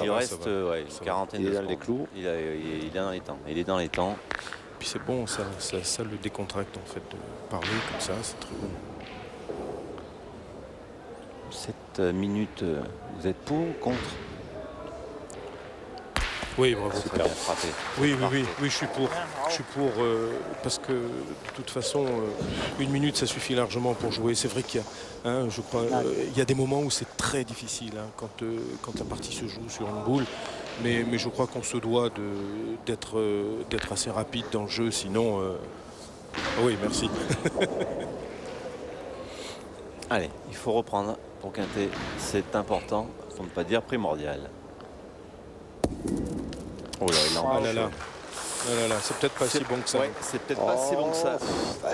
il va, reste ouais, une quarantaine de secondes. Il est dans les clous. Il est dans les temps. Il est dans les temps. Puis c'est bon, ça le décontracte en fait de parler comme ça, c'est très bon. 7 minutes, vous êtes pour ou contre? Oui, bravo. Super bien frappé. Oui, je suis pour. Je suis pour parce que de toute façon, une minute, ça suffit largement pour jouer. C'est vrai qu'il y a, hein, je crois, il y a des moments où c'est très difficile hein, quand la partie se joue sur une boule. Mais je crois qu'on se doit d'être assez rapide dans le jeu, sinon. Oui, merci. Allez, il faut reprendre pour Quintet. C'est important, pour ne pas dire primordial. Oh là, il Ah là là. Ah là là, c'est peut-être pas si bon que ça. Ouais, c'est peut-être pas si bon que ça.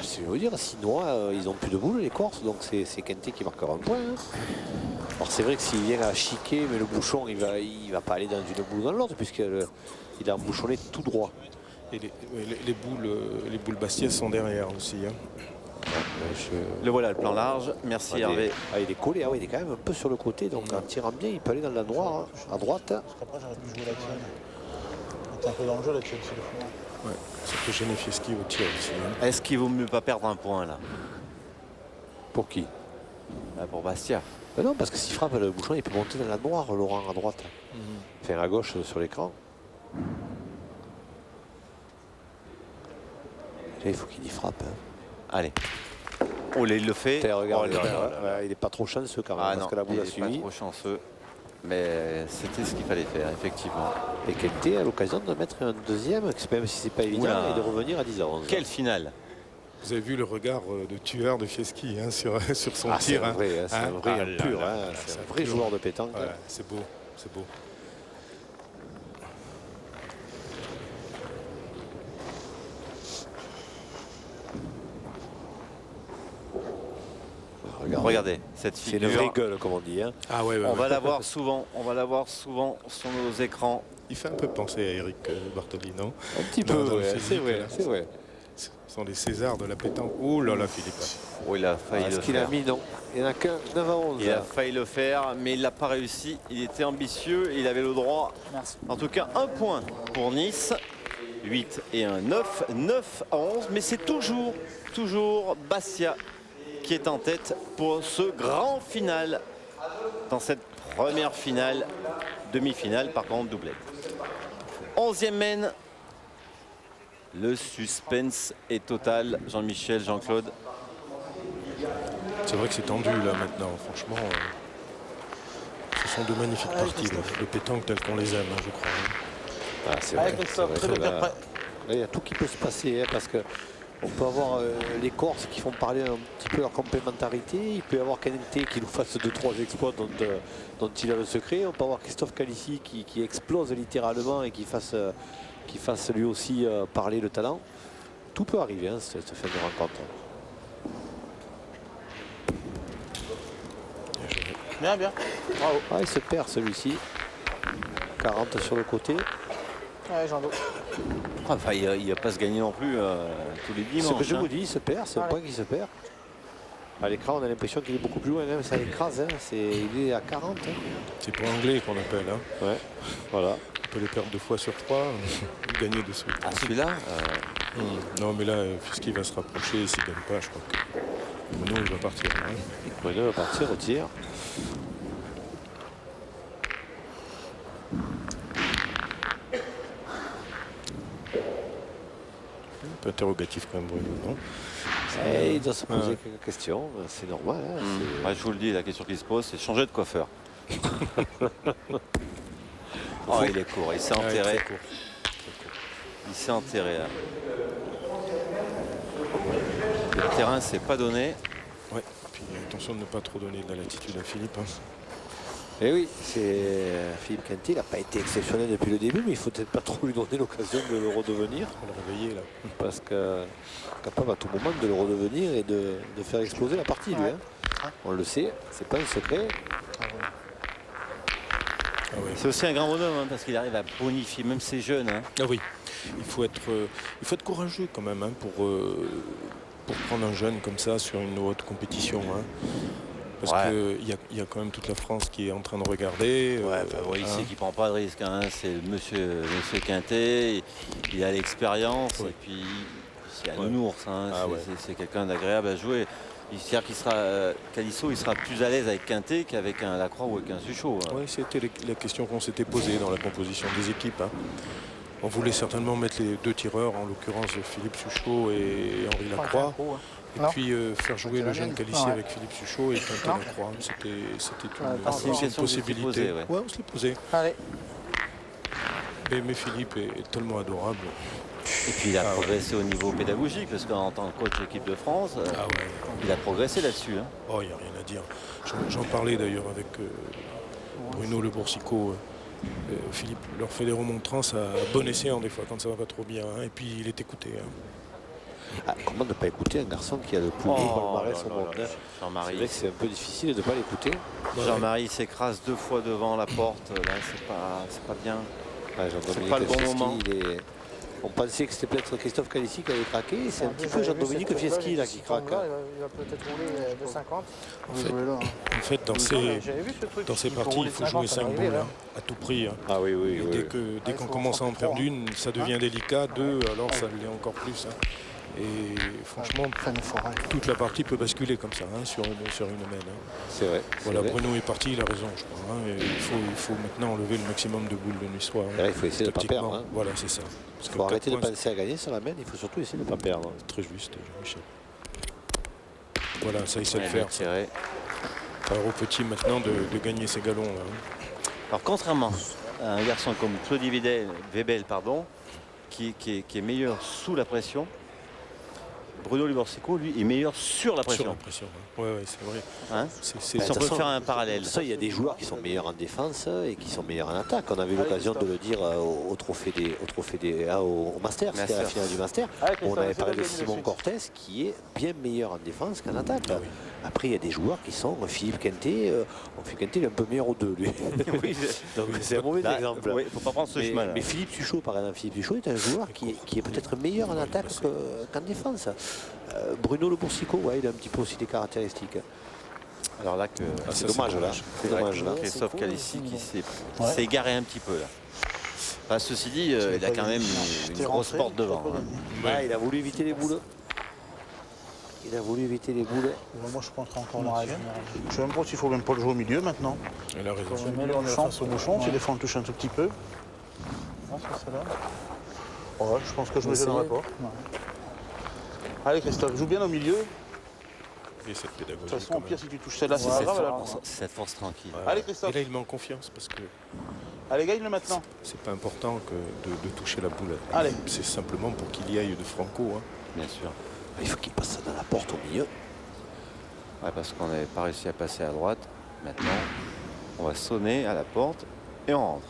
Je veux dire, sinon, ils ont plus de boules, les Corses, donc c'est Quintet qui marquera un point. Hein. Alors c'est vrai que s'il vient à chiquer, mais le bouchon, il va pas aller dans une boule ou dans l'autre, puisqu'il a embouchonné tout droit. Et les boules Bastia sont derrière aussi. Hein. Le voilà, le plan large. Merci Hervé. Il est collé, il est quand même un peu sur le côté, donc en tirant bien, il peut aller dans la noire, hein, à droite. Parce qu'après, j'aurais pu jouer la tienne. T'es un peu dans le jeu la tienne, c'est le fond. Ouais, ça peut gêner Fieschi au tir aussi. Hein. Est-ce qu'il vaut mieux pas perdre un point là? Pour qui? Pour Bastia. Ben non, parce que s'il frappe le bouchon, il peut monter dans la noire, Laurent, à droite. Enfin, à gauche sur l'écran. Là, il faut qu'il y frappe. Hein. Allez. Oh là, il le fait. Regarde, il n'est pas trop chanceux quand même, parce que la boule a suivi. Il n'est pas trop chanceux. Mais c'était ce qu'il fallait faire, effectivement. Et Quintet a l'occasion de mettre un deuxième, même si c'est pas évident, et de revenir à 10-11. Quelle finale! Vous avez vu le regard de tueur de Fieschi hein, sur son tir. C'est un vrai pur, c'est un vrai joueur de pétanque. Voilà, c'est beau, c'est beau. Regardez cette figure. C'est une vraie gueule, comme on dit. Hein. Ah ouais, on va la voir souvent. On va la voir souvent sur nos écrans. Il fait un peu penser à Eric Bartoli, non? Un petit peu, c'est vrai. Ce sont les Césars de la pétanque. Oh là là, Philippe. Oh, il a failli le faire. Ce qu'il a mis, non. Il n'y en a qu'un 9 à 11. Il a failli le faire, mais il n'a pas réussi. Il était ambitieux, il avait le droit. Merci. En tout cas, un point pour Nice. 8 et 1, 9. 9 à 11. Mais c'est toujours Bastia qui est en tête pour ce grand final. Dans cette première finale, demi-finale, par contre, doublette. 11e mène. Le suspense est total. Jean-Michel, Jean-Claude. C'est vrai que c'est tendu là maintenant, franchement. Ce sont de magnifiques parties de pétanque telles qu'on les aime, hein, je crois. Ah, c'est vrai. Là, il y a tout qui peut se passer, hein, parce que on peut avoir les Corses qui font parler un petit peu leur complémentarité. Il peut y avoir Quintet qui nous fasse 2-3 exploits dont il a le secret. On peut avoir Christophe Calici qui explose littéralement et qui fasse lui aussi parler le talent. Tout peut arriver, hein, cette fin de rencontre. Bien. Bravo. Ah, il se perd celui-ci. 40 sur le côté. Ouais, Jean-Do. Enfin, il ne va pas se gagner non plus tous les dimanches. Ce que je vous dis, il se perd, c'est un point qui se perd. À l'écran, on a l'impression qu'il est beaucoup plus loin, même ça écrase. Hein. Il est à 40. Hein. C'est pour anglais qu'on appelle. Hein. Ouais, voilà. On peut les perdre 2 fois sur 3, gagner de suite. Ah, celui-là Non, mais là, Fieschi va se rapprocher. S'il ne gagne pas, je crois que Bruno, il va partir. Hein. Bruno va partir au tir. Un peu interrogatif quand même, Bruno, non? Il doit se poser quelques questions, c'est normal. Hein, ouais, je vous le dis, la question qui se pose, c'est changer de coiffeur. Oh, il est court, il s'est enterré. Il s'est enterré là. Le terrain s'est pas donné. Ouais, puis attention de ne pas trop donner de la latitude à Philippe. Hein. Et oui, Philippe Quintet, il n'a pas été exceptionnel depuis le début, mais il ne faut peut-être pas trop lui donner l'occasion de le redevenir. On le réveiller là. Parce que capable à tout moment de le redevenir et de faire exploser la partie, lui. Hein. On le sait, c'est pas un secret. Ah ouais. C'est aussi un grand bonhomme hein, parce qu'il arrive à bonifier même ses jeunes. Hein. Ah oui, il faut être courageux quand même hein, pour prendre un jeune comme ça sur une haute compétition. Hein. Parce qu'il y a quand même toute la France qui est en train de regarder. Il sait qu'il ne prend pas de risque. Hein. C'est monsieur Quintet, il a l'expérience. Et puis, c'est un nounours. Hein. C'est quelqu'un d'agréable à jouer. C'est-à-dire qu'il sera, Calisso, il sera plus à l'aise avec Quintet qu'avec un Lacroix ou avec un Suchot. Hein. Oui, c'était la question qu'on s'était posée dans la composition des équipes. Hein. On voulait certainement mettre les 2 tireurs, en l'occurrence Philippe Suchot et Henri Lacroix. Et puis faire jouer le jeune Calissier avec Philippe Suchot et Quintet Lacroix. C'était une possibilité. On se l'est posé. Allez. Mais Philippe est tellement adorable. Et puis il a progressé au niveau pédagogique, parce qu'en tant que coach équipe de France, il a progressé là-dessus. Hein. Oh, il n'y a rien à dire. J'en parlais d'ailleurs avec Bruno Le Boursicot. Philippe leur fait des remontrances à bon escient des fois quand ça va pas trop bien. Hein, et puis il est écouté. Hein. Comment ne pas écouter un garçon qui a le plus beau palmarès au monde? Jean-Marie. C'est vrai que c'est un peu difficile de ne pas l'écouter. Jean-Marie s'écrase 2 fois devant la porte. Là, c'est pas bien. C'est pas le bon moment. On pensait que c'était peut-être Christophe Calici qui avait craqué. C'est un petit peu Jean-Dominique Fieschi là qui craque. Il va peut-être rouler 2,50. En fait, dans ces parties, il faut jouer 5 boules hein, à tout prix. Hein. Ah oui. Dès qu'on commence à en perdre une, ça devient délicat. 2, alors ça l'est encore plus. Hein. Et franchement, toute la partie peut basculer comme ça hein, sur une main. Hein. C'est vrai. Voilà, Bruno est parti, il a raison, je crois. Hein, et il faut maintenant enlever le maximum de boules de l'histoire. Hein. Il faut essayer de ne pas perdre. Hein. Voilà, c'est ça. Il faut arrêter de penser à gagner sur la main, il faut surtout essayer de ne pas perdre. Très juste, Jean-Michel. Voilà, ça, il sait le faire. Alors au petit maintenant de gagner ses galons. Là, hein. Alors contrairement à un garçon comme Claude Webel, qui est meilleur sous la pression, Bruno Le Boursicot, lui, est meilleur sur la pression. Sur la pression, oui, c'est vrai. Hein si on peut faire un parallèle. Ça, il y a des joueurs qui sont meilleurs en défense et qui sont meilleurs en attaque. On avait l'occasion de le dire au Master, c'était la finale du Master. On avait parlé de Simon Cortés qui est bien meilleur en défense qu'en attaque. Après, il y a des joueurs qui sont Philippe Quintet. Philippe Quintet, il est un peu meilleur aux 2, lui. Donc c'est un mauvais exemple. Il ne faut pas prendre ce chemin. Mais Philippe Suchot, par exemple, Philippe Suchot est un joueur qui est peut-être meilleur en attaque qu'en défense. Bruno Le Boursicot, il a un petit peu aussi des caractéristiques. Alors là, c'est dommage là. C'est dommage là. Christophe Calici qui s'est égaré un petit peu là. Enfin, ceci dit, il a quand même une grosse porte devant. Hein. Il a voulu éviter les boules. Moi je pense encore dans la Je sais même pas s'il faut même pas le jouer au milieu maintenant. Il a raison. On est face au bouchon, si des fois on touche un tout petit peu. Je pense que je ne me gênerai pas. Allez Christophe, joue bien au milieu. Et cette pédagogie. De toute façon, au pire, si tu touches celle-là, c'est cette force tranquille. Allez Christophe. Et là, il met en confiance parce que. Allez, gagne-le maintenant. C'est pas important de toucher la boule. Allez. C'est simplement pour qu'il y aille de franco. Hein. Bien sûr. Il faut qu'il passe dans la porte au milieu. Parce qu'on n'avait pas réussi à passer à droite. Maintenant, on va sonner à la porte et on rentre.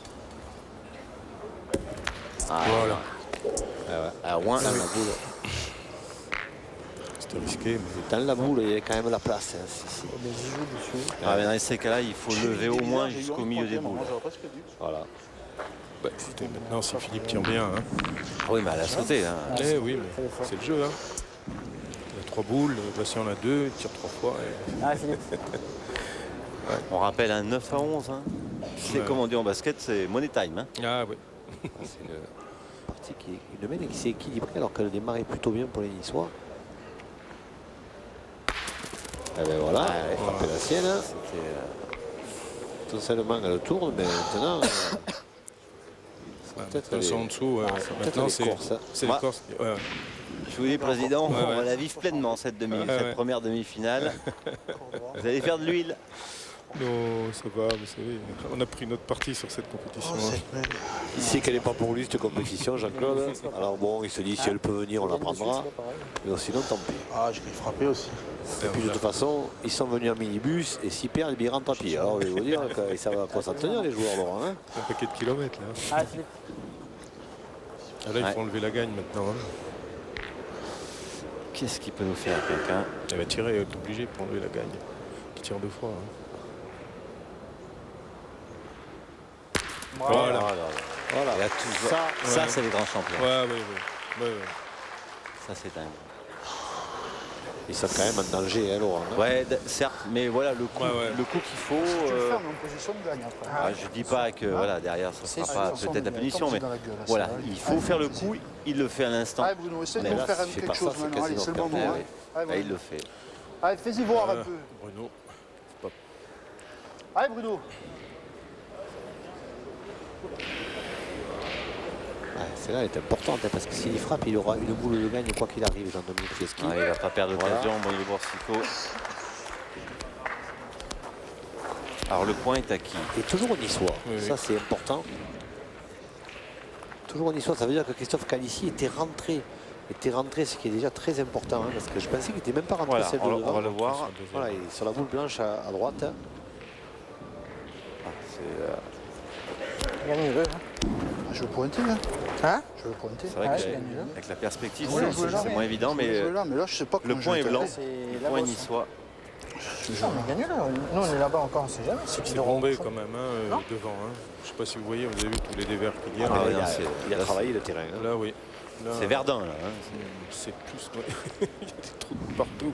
Voilà. À loin, la boule. C'était risqué. Mais dans la boule, il y a quand même la place. Mais dans ces cas-là, il faut lever au moins jusqu'au milieu des boules. Voilà. Écoutez, maintenant, si Philippe tire bien. Hein. Oui, mais elle a sauté. Hein. Oui, mais c'est le jeu. Hein. Il y a 3 boules, voici on a 2, il tire 3 fois. On rappelle un 9 à 11. Hein. C'est comme on dit en basket, c'est money time. Hein. Ah oui. C'est une partie qui est une mène qui s'est équilibrée alors qu'elle démarrait plutôt bien pour les Niçois. Et bien voilà, elle a frappé la sienne. Tout seulement elle tourne, mais maintenant. Peut-être en dessous. Maintenant c'est les Corses. Je vous dis, président, on va la vivre pleinement cette première demi-finale. Vous allez faire de l'huile. Non, ça va, vous savez, on a pris notre parti sur cette compétition. Il sait qu'elle n'est pas pour lui cette compétition, Jean-Claude. Alors bon, il se dit si elle peut venir, on la prendra. Mais sinon, tant pis. Je l'ai frappé aussi. Et puis de toute façon, ils sont venus en minibus et s'ils perdent, ils rentrent à pied. Alors je vais vous dire que ça va pas s'en tenir les joueurs Laurent. Hein. Un paquet de kilomètres là. Là, il faut enlever la gagne maintenant. Hein. Qu'est-ce qu'il peut nous faire quelqu'un? Elle va tirer, elle est obligée pour enlever la gagne. Qui tire 2 fois. Hein. Voilà. Il y a toujours... Ça c'est les grands champions. Ouais. Ça c'est dingue. Ils sont quand même en danger, hein, Laurent. Ouais, certes, mais voilà le coup, Ouais. le coup qu'il faut. Tu le fermes en position de gagne après. Je dis pas que voilà, derrière, ça C'est sera pas sûr, peut-être la mais punition, comme mais c'est dans la gueule, là, voilà, ça va. il faut faire le coup. Il le fait à l'instant. Allez Bruno, essaie de Mais nous là, faire s'il fait quelque pas chose ça, c'est maintenant. Allez, quasiment c'est le bon perdu, moment. ouais. Allez, Là, il Bruno. le fait. Allez, fais-y voir un peu. Bruno. Allez Bruno. Celle-là est importante hein, parce que s'il frappe, il aura une boule de gagne quoi qu'il arrive, Jean-Dominique Fieschi. Il va pas perdre l'occasion, Voilà. Bruno Boursico. Alors le point est acquis. Et toujours au niçois, Oui, ça oui. c'est important. Toujours au niçois, ça veut dire que Christophe Calici était rentré. Ce qui est déjà très important, hein, parce que je pensais qu'il n'était même pas rentré Voilà, celle de on devant. va le voir. Voilà, il est sur la boule blanche à droite. hein. Gagne-le. Je veux pointer là. Hein? Je veux pointer. C'est vrai je gagne là. qu'avec la perspective, Ouais, c'est moins évident, mais là, là, je sais pas le comment point je est vais blanc. taper. C'est Le la point est bosse. niçois. Non, on gagne là. Nous, on est là-bas encore, on sait jamais. C'est bombé quand même devant. Hein. Je sais pas si vous voyez, vous avez vu tous les dévers qu'il y a. Ah, il non, a, c'est- il a là, travaillé le terrain. hein. Là, oui. Là, C'est Verdun là. Hein. c'est plus. Ouais. Il y a des trous partout.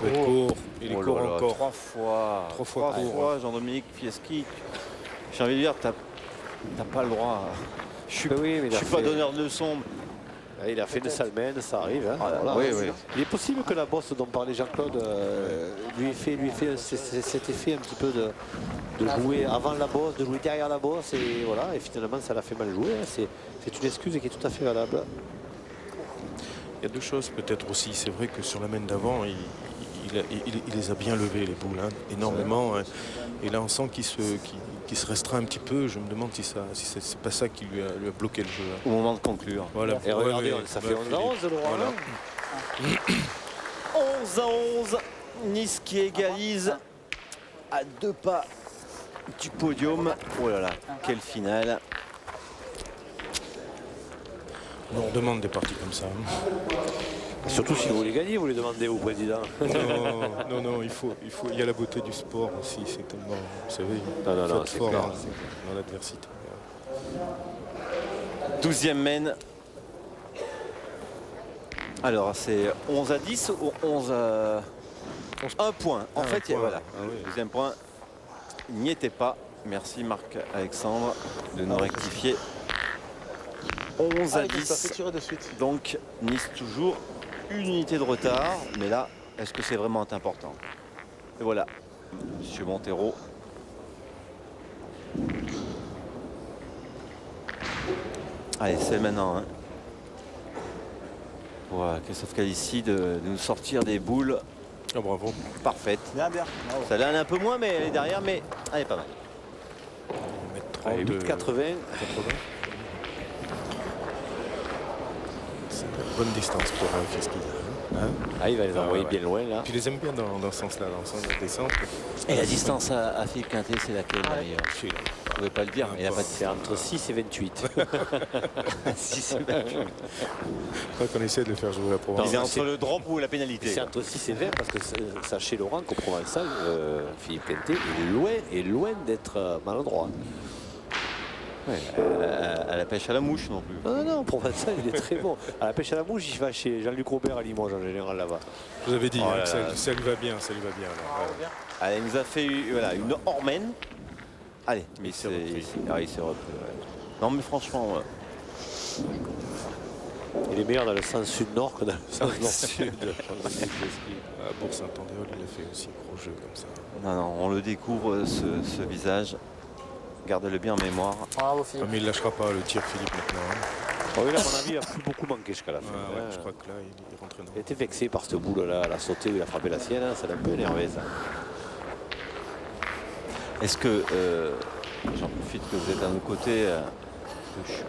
Il court. Il Oh là court là, encore. 3 fois. Trois fois Trois court. fois, Jean-Dominique Fieschi. J'ai envie de dire, t'as pas le droit. Je suis, Oui, mais il je a suis pas fait- donneur de leçons. Il a fait une salmène, ça arrive. hein. Ah, Voilà. oui, oui. Il est possible que la bosse dont parlait Jean-Claude lui ait fait cet effet un petit peu de jouer avant la bosse, de jouer derrière la bosse, et voilà, et finalement ça l'a fait mal jouer. hein. C'est une excuse qui est tout à fait valable. Il y a deux choses peut-être aussi. C'est vrai que sur la main d'avant, il les a bien levés, les boules, hein, énormément. Hein. Et là, on sent qu'il se restreint un petit peu. Je me demande si c'est pas ça qui lui a bloqué le jeu. Hein. Au moment de conclure. Voilà. Et regardez, Ouais, ça ouais, fait 11 à 11, Laurent. Voilà. hein. 11 à 11. Nice qui égalise à 2 pas du podium. Oh là là, quelle finale. On demande des parties comme ça. hein. Surtout si vous voulez gagner, vous les demandez au président. Non, il y a la beauté du sport aussi. C'est tellement, vous savez, Non, faut être c'est fort clair. dans l'adversité. 12e mène. Alors c'est 11 à 10 ou 11 à 1 point. En Un fait, point. voilà. Ah oui. Deuxième point, il n'y était pas. Merci Marc-Alexandre de nous rectifier. 11 à Allez, Christophe, fais 10. tirer de suite. Donc Nice toujours une unité de retard. Mais là, est-ce que c'est vraiment important? Et voilà, Monsieur Montero. Allez, c'est maintenant. Hein. Voilà, Christophe Calici de nous sortir des boules Ah, bravo. parfaites. Bien, bien. Bravo. Ça l'est un peu moins, mais elle est derrière, mais elle est pas mal. On va mettre 30 Allez, 8,80. C'est une bonne distance pour Fieschi. Hein. Ah, il va les envoyer ouais. bien loin là. Puis les aime bien dans ce sens-là, dans le sens de la descente. Et la distance à Philippe Quintet, c'est laquelle la meilleure? Celui-là. Vous ne pouvez pas le dire, il n'y a pas de C'est entre 6 et 28. si, c'est bien. Je crois qu'on essaie de le faire jouer la Provence. Il est entre le drop ou la pénalité. C'est entre 6 et 20 parce que sachez Laurent qu'au Provençal, Philippe Quintet est loin d'être maladroit. Ouais, à la pêche à la mouche non plus. Non, Provençal il est très bon. À la pêche à la mouche, il va chez Jean-Luc Robert à Limoges en général là-bas. Je vous avais dit Oh hein, là que là. ça lui va bien, ça lui va bien. Là. Ouais. Allez, il nous a fait voilà, une Ormen. Allez, mais Il s'est repris. il s'est repris. Ouais. Non mais franchement, Il est meilleur dans le sens sud-nord que dans le sens nord-sud. À Bourg-Saint-Andéol, il a fait aussi un gros jeu comme ça. non, on le découvre ce visage. Gardez-le bien en mémoire. Bravo, Ah, Philippe. mais il ne lâchera pas le tir Philippe maintenant. Hein. Oh, oui, là, à mon avis, il a plus beaucoup manqué jusqu'à la fin. Ouais, je crois que là, il rentre dans. Il était vexé par cette boule-là, la sauté où il a frappé la sienne, hein, ça l'a un peu énervé ça. Est-ce que, j'en profite que vous êtes à nos côtés,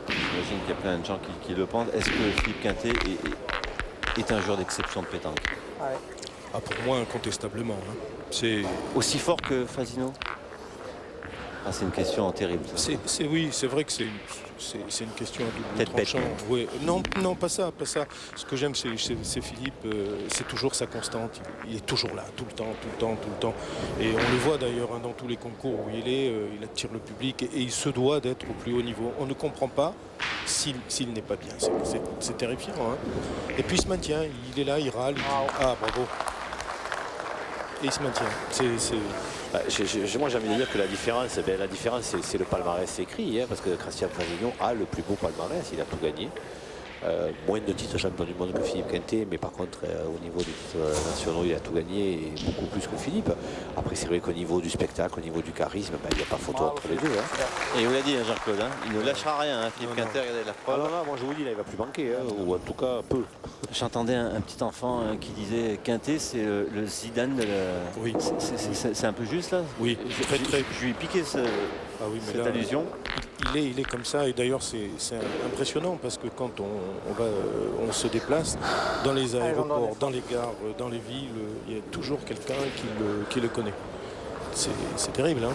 j'imagine qu'il y a plein de gens qui le pensent, est-ce que Philippe Quintet est un joueur d'exception de pétanque? Ouais. Ah, pour moi, incontestablement. Hein. C'est Aussi fort que Fasino? Ah, c'est une question terrible. Ça. Oui, c'est vrai que c'est une question à double Tête bête. tranchant. Oui. Non, non, pas ça, pas ça. Ce que j'aime, c'est Philippe, c'est toujours sa constante. Il est toujours là, tout le temps, tout le temps, tout le temps. Et on le voit d'ailleurs hein, dans tous les concours où il attire le public et il se doit d'être au plus haut niveau. On ne comprend pas s'il n'est pas bien. C'est terrifiant. Hein. Et puis il se maintient, il est là, il râle. Il dit, ah, bravo. Et il se maintient. Moi j'ai envie de dire que la différence, c'est le palmarès écrit, hein, parce que Christian Fasignon a le plus beau palmarès, il a tout gagné. Moins de titres champion du monde que Philippe Quintet, mais par contre au niveau des titres nationaux il a tout gagné et beaucoup plus que Philippe. Après c'est vrai qu'au niveau du spectacle, au niveau du charisme, il n'y a pas photo entre les deux. Hein. Et on l'a dit hein, Jean-Claude, hein, il ne lâchera rien, hein, Philippe Quintet, regardez la preuve. Non, moi je vous dis, là, il va plus manquer, hein, ou en tout cas peu. J'entendais un petit enfant qui disait Quintet c'est le Zidane de la... Oui. C'est un peu juste là. Oui, Je lui ai piqué cette allusion. Il est comme ça et d'ailleurs c'est impressionnant parce que quand on se déplace dans les aéroports, dans les gares, dans les villes, il y a toujours quelqu'un qui le connaît. C'est terrible, hein.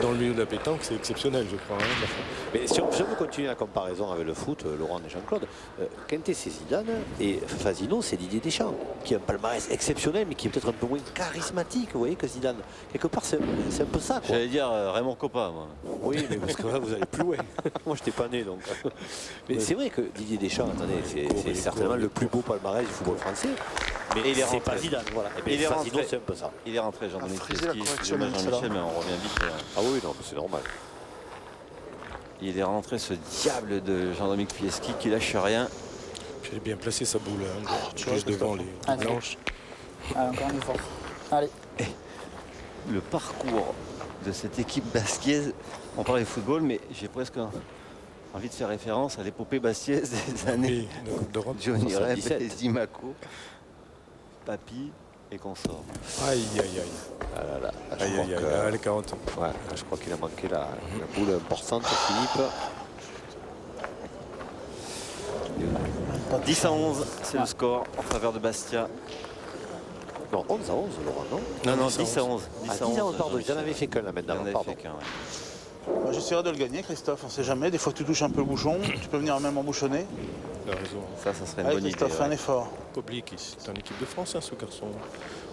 Dans le milieu de la pétanque, c'est exceptionnel, je crois. Hein. Mais si on veut continuer la comparaison avec le foot, Laurent et Jean-Claude, Quintet c'est Zidane et Fasignon c'est Didier Deschamps, qui a un palmarès exceptionnel, mais qui est peut-être un peu moins charismatique, vous voyez, que Zidane. Quelque part, c'est un peu ça, quoi. J'allais dire Raymond Coppa, moi. Oui, mais parce que là, vous allez plus loin. Moi, je n'étais pas né, donc. Mais c'est vrai que Didier Deschamps, attendez, c'est certainement le plus beau palmarès du football français. Mais c'est pas Zidane, voilà. Et bien, Fasignon, c'est un peu ça. Il est rentré, Jean-Dominique frisé la Fieschi. correction, Dommage, celle-là. Jean-Michel, mais on revient vite. Ah oui, non, mais c'est normal. Il est rentré, ce diable de Jean-Dominique Fieschi qui lâche rien. J'ai bien placé sa boule, hein, juste devant les blanches. Allez, encore un effort. Allez. Le parcours de cette équipe baskiaise, on parlait de football, mais j'ai presque envie de faire référence à l'épopée baskiaise des années Oui, la Coupe d'Europe. Johnny Rep, 77. Zimaco, Papy et consorts. Aïe, aïe, aïe. Ah là là, je Aïe, crois aïe, aïe. que- Allez, 40. Ouais, je crois qu'il a manqué la boule importante, Philippe. 10 à 11, c'est le score en faveur de Bastia. Non, 11 à 11, Laurent, non? Non, 10 à 11. 10 à 11, pardon, ils en avaient fait qu'un là Il maintenant, en avait pardon. fait qu'un, ouais. Bah, j'essaierai de le gagner, Christophe, on sait jamais. Des fois, tu touches un peu le bouchon, tu peux venir même embouchonner. Il a raison. Ça serait une Allez, bonne idée. Christophe, fais un ouais. effort. Oblique, c'est en équipe de France, hein, ce garçon.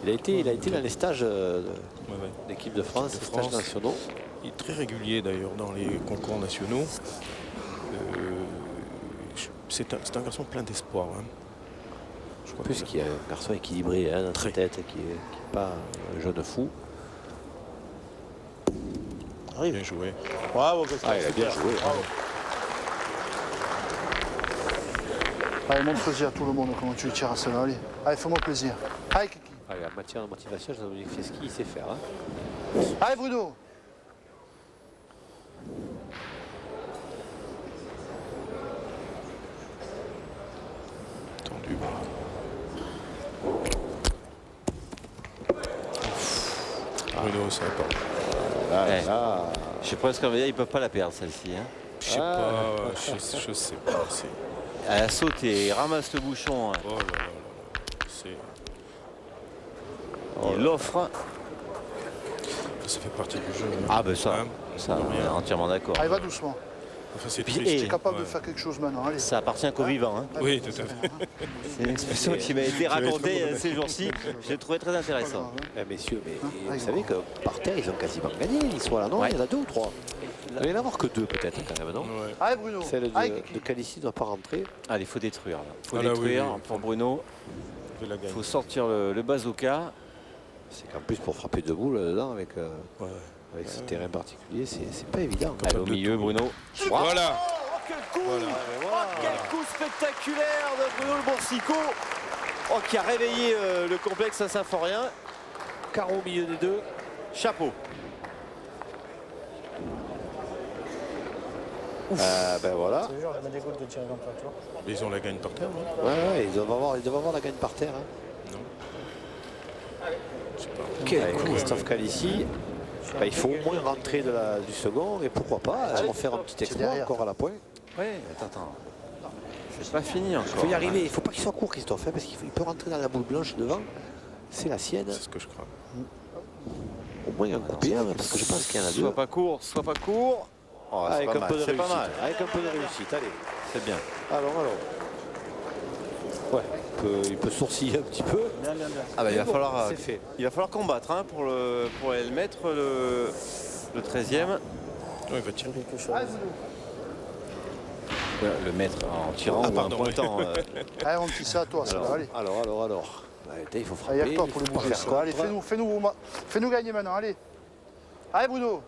Il a été dans les stages Ouais, ouais. d'équipe de France, Équipe de les stages France. nationaux. Il est très régulier d'ailleurs dans les concours nationaux. C'est un garçon plein d'espoir. Hein. Je En crois plus, que- qui est un garçon équilibré hein, dans sa Très. tête, qui n'est pas un jeune fou. Arrive. Bien joué. Bravo, Christophe. Ah, il a bien super. joué. Bravo. Allez, montre plaisir à tout le monde comment tu le tires à cela. Allez, fais-moi plaisir. Allez, Kiki. Allez, en matière de motivation, Jean-Dominique Fieschi, il sait faire. Hein. Allez, Bruno. Tendu. Bruno, ça va pas. Là, Ouais. là, Je suis presque envie, ils ne peuvent pas la perdre celle-ci. Hein. Je sais pas, je sais pas. Elle a sauté, il ramasse le bouchon. Hein. Oh là là là là. C'est- Il l'offre. Ça fait partie du jeu. Ah ben ça, Hein, ça on on est est entièrement d'accord. Allez, va doucement. Enfin, c'est puis, triste. et- Tu es capable Ouais. de faire quelque chose maintenant. Allez. Ça appartient qu'aux vivants. Hein. Oui, tout à fait. C'est une expression qui m'a été racontée ces jours-ci. Je l'ai trouvé très intéressant. messieurs, mais Ah, vous savez que par terre, ils ont quasiment gagné. Ils sont là, non? Ouais. Il y en a 2 ou 3. Il va y en avoir que 2 peut-être quand même, non? Ouais. Allez, Bruno. Celle Allez, de Kiki. Calici ne doit pas rentrer. Allez, il faut détruire. Là. Faut Ah là, détruire oui, oui. pour Bruno. Je vais la Il gagner. faut sortir le bazooka. C'est qu'en plus, pour frapper 2 boules dedans avec, Ouais. avec ce terrain particulier, c'est pas évident. Allez, au de milieu, tout. Bruno. Voilà. Oh, quel coup quel coup spectaculaire de Bruno le Boursicot, qui a réveillé le complexe Saint-Symphorien. Carreau au milieu des deux. Chapeau. Ben voilà. C'est le genre, je me dégoûte de tirer comme ça, tu vois. Mais ils ont la gagne par terre, non? Ouais, ils doivent avoir la gagne par terre. Hein. Je sais pas. Quel coup, Christophe Calici. Ben, il faut au moins rentrer du second et pourquoi pas faire un petit exploit derrière. encore à la pointe. Ouais, attends. C'est pas fini encore. Il faut y arriver, il ne faut pas qu'il soit court Christophe, hein, parce qu'il peut rentrer dans la boule blanche devant. C'est la sienne. C'est ce que je crois. Au moins un coupé, parce que je pense qu'il y en a deux. Soit pas court, soit pas court. Oh, c'est Avec pas un mal, peu de c'est pas réussite. mal. Avec un peu de réussite, allez. C'est bien. Alors. Ouais, il peut sourciller un petit peu. Bien, bien, bien. Ah bah, il C'est fait. va falloir combattre hein, pour aller le mettre le 13e. Ouais, il va tirer. Quelque chose. Le mettre en tirant ou en pardon, pointant. Allez, mon petit, c'est à toi, ça va, allez. Alors. Ouais, il faut frapper. Allez, il y a que toi pour le il faut bouger. faire Ça va. Allez, contre. fais-nous gagner maintenant, allez. Allez, Bruno.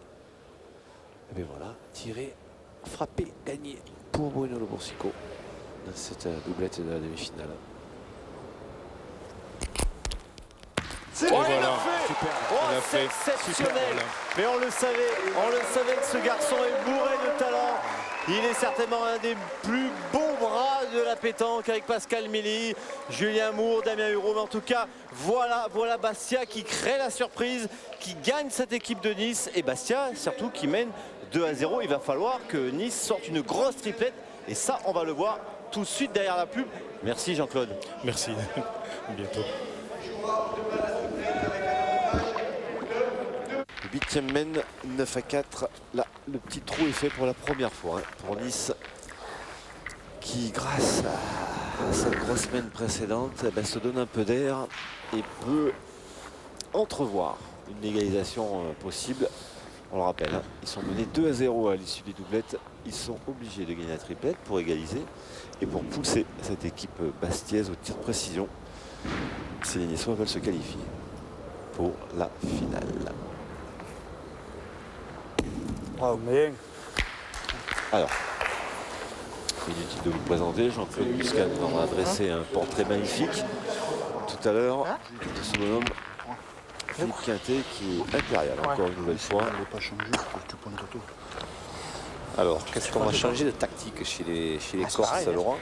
Et bien voilà, tirer, frapper, gagner pour Bruno Le Boursico dans cette doublette de la demi-finale. C'est Et voilà. Super. Oh, Il a c'est fait. exceptionnel. Super, voilà. Mais on le savait que ce garçon est bourré de talent. Il est certainement un des plus beaux bras de la pétanque avec Pascal Milly, Julien Moore, Damien Hureau. Mais en tout cas, voilà Bastia qui crée la surprise, qui gagne cette équipe de Nice. Et Bastia, surtout, qui mène 2-0. Il va falloir que Nice sorte une grosse triplette. Et ça, on va le voir tout de suite derrière la pub. Merci Jean-Claude. Merci. À bientôt. Le 8e mène 9-4. Là, le petit trou est fait pour la première fois hein, pour Nice, qui, grâce à cette grosse semaine précédente, eh ben, se donne un peu d'air et peut entrevoir une égalisation possible. On le rappelle, hein, ils sont menés 2-0 à l'issue des doublettes. Ils sont obligés de gagner la triplette pour égaliser et pour pousser cette équipe bastiaise au tir de précision. Si les Niçois veulent se qualifier pour la finale. Bravo, bien. Alors, inutile de vous présenter, Jean-Claude Muscat nous en a dressé un portrait magnifique tout à l'heure de ce bonhomme Philippe Quintet qui est impérial encore une nouvelle fois. On ne va pas changer, tu pointes tout. Alors, qu'est-ce qu'on va changer de tactique chez les Corses, Laurent,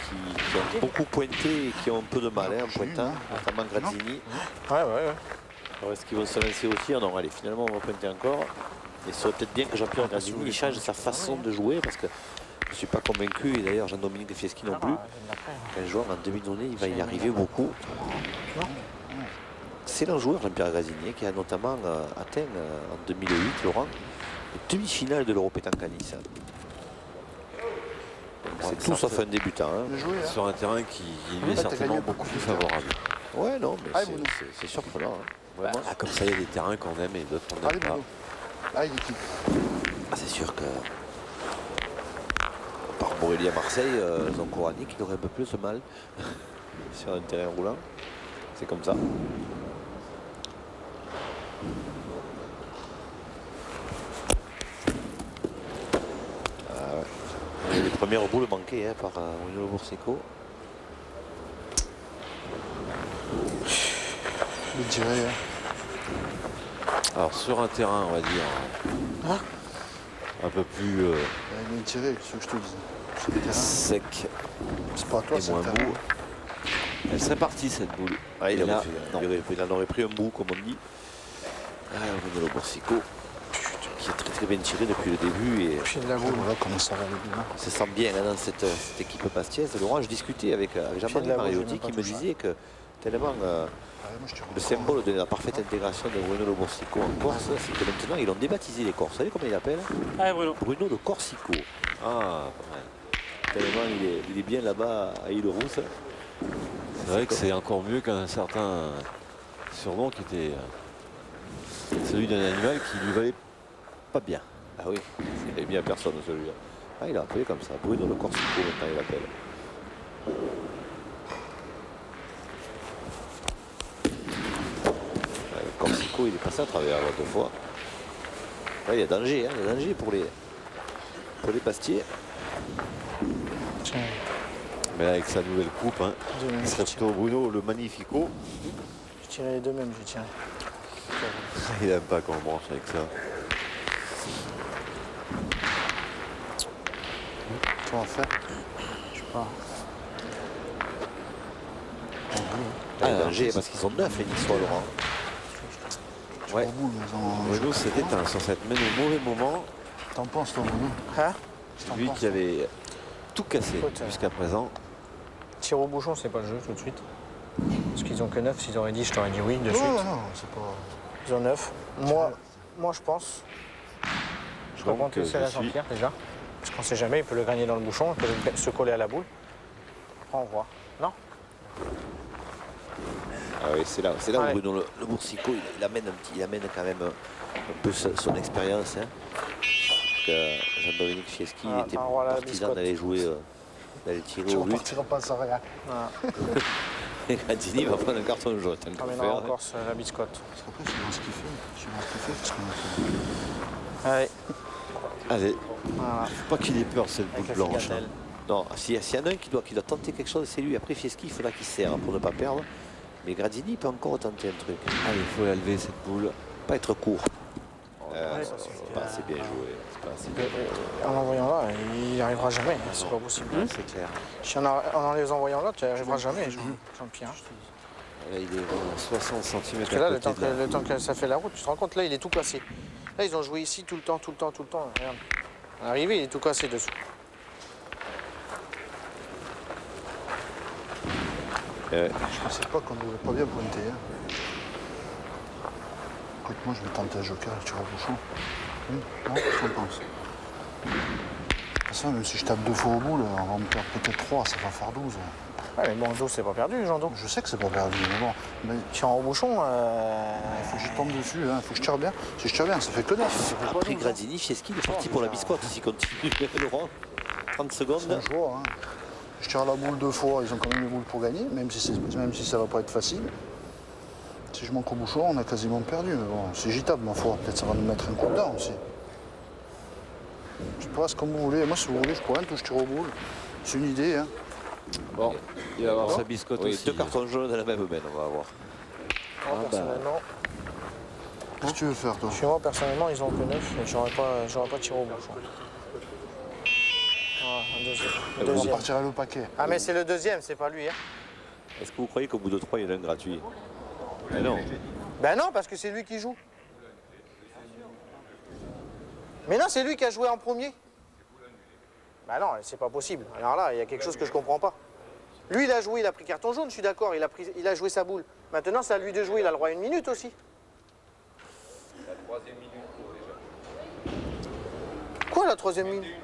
qui ont beaucoup pointé et qui ont un peu de mal en pointant, notamment Grazzini. Ouais. Alors, est-ce qu'ils vont se lancer au tir? Non, allez, finalement, on va pointer encore. Et ce serait peut-être bien que Jean-Pierre Grazzini il change sa façon de jouer parce que je ne suis pas convaincu, et d'ailleurs Jean-Dominique Fieschi non plus. Un joueur en demi-donnée, il va y arriver beaucoup. Excellent joueur, Jean-Pierre Grazzini, qui a notamment atteint en 2008, Laurent, les demi-finales de l'Euro Pétanque à Nice. C'est tout sauf un débutant. Hein. Bien joué, hein. Sur un terrain qui lui est certainement beaucoup plus favorable. Ouais, non, mais Allez, Bruno. c'est surprenant. Hein. Vraiment. Ah, comme ça, il y a des terrains qu'on aime et d'autres qu'on Allez, n'aime pas. Bruno. Allez, Niki. Ah, c'est sûr que par Morelli à Marseille, Zancorani qui aurait un peu plus de mal sur un terrain roulant. C'est comme ça. Ah ouais. Et les premières boules manquées hein, par Bruno Le Boursico. Je dirais. Alors sur un terrain, on va dire, un peu plus Elle est bien tirée, c'est ce que je te dis. C'est des terrains. sec C'est pas à toi, et c'est moins le terrain. beau. Elle serait partie cette boule. Ah, il Et là, aurait fait, non. il en aurait pris un bout, comme on dit. Ah, Bruno Le Boursico, qui est très bien tiré depuis le début. Et Pied de la boule. Voilà comment ça va le bien. on se sent bien hein, dans cette équipe bastiaise. Laurent, je discutais avec Jean-Marie de la boule, Mariotti j'ai qui même me pas touché. disait que tellement Allez, moi, je te le symbole de la parfaite intégration de Bruno Le Boursico en Corse, c'est que maintenant ils ont débaptisé les Corses. Vous savez comment il l'appelle? Allez, Bruno. Bruno de Corsico. Ah, pas mal. Tellement il est bien là-bas à Île-Rousse. C'est vrai que c'est encore mieux qu'un certain surnom qui était celui d'un animal qui lui valait pas bien. Ah oui, il n'est bien personne celui-là. Ah, il a appelé comme ça, Bruno Le Corsico maintenant il l'appelle. Le Corsico il est passé à travers l'autre fois. Là, il y a danger, hein, il y a danger pour les Bastiers. Tiens, Mais là, avec sa nouvelle coupe, hein, deux mêmes, j'ai Sergio Bruno, le Magnifico, tiré les deux mêmes, j'ai tiré. il n'aime pas qu'on branche avec ça. Tu vas en faire. Je sais pas. Ah, il y a danger parce qu'ils sont 9 les Niçois, Laurent. Ouais. Au bout, mais en- Bruno s'est éteint sur cette même au mauvais moment. T'en penses, toi, Bruno? Hein? C'est lui qui avait tout cassé Écoute, jusqu'à présent. Tir au bouchon, c'est pas le jeu tout de suite. Parce qu'ils ont que 9, s'ils auraient dit, je t'aurais dit oui de Non, suite. non, non, c'est pas. Zone 9. Moi, je pense. Je Donc, comprends que c'est la je suis- Jean-Pierre déjà. Parce qu'on sait jamais, il peut le gagner dans le bouchon, il peut se coller à la boule. Après, on voit. Non? Ah oui, c'est là où Ouais. Bruno le Boursicot, il amène quand même un peu son expérience. Hein. Jean-Dominique Fieschi Ah, était t'as un roi à la partisan biscotte. d'aller jouer, d'aller tirer Tu au but. repartiras pas sans rien. Et Gradini va prendre un carton jaune. tant qu'à On faire, emmènera hein. encore la biscotte. Parce qu'après, tu vois ce qu'il fait. Tu vois ce qu'il fait, parce qu'on a fait. Allez, Allez, voilà. faut pas qu'il ait peur cette boule Avec la blanche. figatelle. Non, s'il y en a un qui doit tenter quelque chose, c'est lui. Après Fieschi, il faudra qu'il serre pour ne pas perdre. Mais Gradini peut encore tenter un truc. Allez, il faut la lever cette boule. Pas être court. Ouais, ça C'est suffit. pas assez bien joué. C'est pas assez bien joué. En l'envoyant là, il n'y arrivera jamais. C'est pas possible. C'est clair. Si en les envoyant là, tu n'y arriveras jamais, Jean-Pierre. Là, il est 60 cm Parce que là, le temps que ça fait la route, tu te rends compte, là, il est tout cassé. Là, ils ont joué ici tout le temps. Regarde. À l'arrivée, il est tout cassé dessous. Je pensais pas qu'on ne devait pas bien pointer. Hein. Écoute, moi, je vais tenter un joker et tirer au bouchon. Non, qu'est-ce qu'on pense? De toute façon, même si je tape 2 fois au boule, on va me perdre peut-être 3, ça va faire 12. Ouais, mais bon, Do, c'est pas perdu, Jean-Do. Je sais que c'est pas perdu, mais bon. Mais Tirant au bouchon, il faut que je tombe dessus, il faut que je tire bien. Si je tire bien, ça fait que 9. Ça fait pas Après 12, hein. Gradini, Fieschi, il est parti pour la biscotte s'il continue. Laurent, 30 C'est secondes. un choix. Hein. Je tire la boule 2 fois, ils ont quand même les boules pour gagner, même si ça va pas être facile. Si je manque au bouchon, on a quasiment perdu. Mais bon, c'est gitable, ma foi. Peut-être ça va nous mettre un coup dedans aussi. Je passe comme vous voulez. Moi, si vous voulez, je pointe ou je tire aux boules. C'est une idée. Hein. Bon, il va avoir sa biscotte Oui, aussi. 2 cartons jaunes dans la même main, on va voir. moi, personnellement, Qu'est-ce que tu veux faire, toi? chez moi, personnellement, ils ont que 9, mais j'aurais pas tiré au bouchon. Ah, un deuxième. On Deuxième. partirait le paquet. Ah, mais c'est le deuxième, c'est pas lui. Hein. Est-ce que vous croyez qu'au bout de 3, il y en a un gratuit? Mais non. Ben non, parce que c'est lui qui joue. Mais non, c'est lui qui a joué en premier. Ben non, c'est pas possible. Alors là, il y a quelque chose que je comprends pas. Lui, il a joué, il a pris carton jaune, je suis d'accord, il a joué sa boule. Maintenant, c'est à lui de jouer, il a le droit à 1 minute aussi. La troisième minute pour déjà. Quoi, la troisième minute?